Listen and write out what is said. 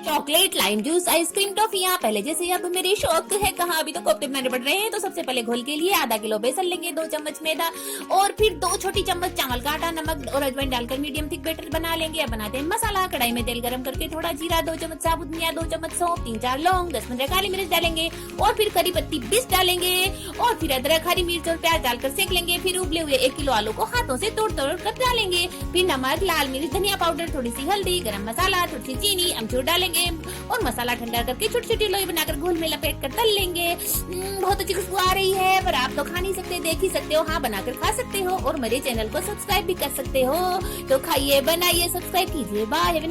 Chocolate, lime juice, ice cream, टॉफियाँ पहले जैसे अब मेरे शौक है कहाँ, अभी तो कोफ्ते बनाने पड़ रहे हैं। तो सबसे पहले घोल के लिए आधा किलो बेसन लेंगे, 2 चम्मच मैदा और फिर 2 छोटी चम्मच चावल का आटा, नमक और अजवाइन डालकर मीडियम थिक बैटर बना लेंगे। अब बनाते हैं मसाला। कढ़ाई में तेल गरम करके थोड़ा जीरा, 2 चम्मच साबुत धनिया, 2 चम्मच सौंफ, 3-4 लौंग, 10-15 काली मिर्च डालेंगे और फिर करी पत्ती 20 डालेंगे और फिर अदरक, हरी मिर्च और प्याज डालकर सेक लेंगे। फिर उबले हुए 1 किलो आलू को हाथों से तोड़ तोड़ कर डालेंगे। फिर नमक, लाल मिर्च, धनिया पाउडर, थोड़ी सी हल्दी, गरम मसाला, थोड़ी सी चीनी, अमचूर डालेंगे और मसाला ठंडा करके छोटी छोटी लोई बनाकर घोल में लपेट कर तल लेंगे। बहुत अच्छी खुशबू आ रही है, पर आप तो खा नहीं सकते, देख ही सकते हो। हाँ, बनाकर खा सकते हो और मेरे चैनल को सब्सक्राइब भी कर सकते हो। तो खाइए, बनाइए, सब्सक्राइब कीजिए। बाय।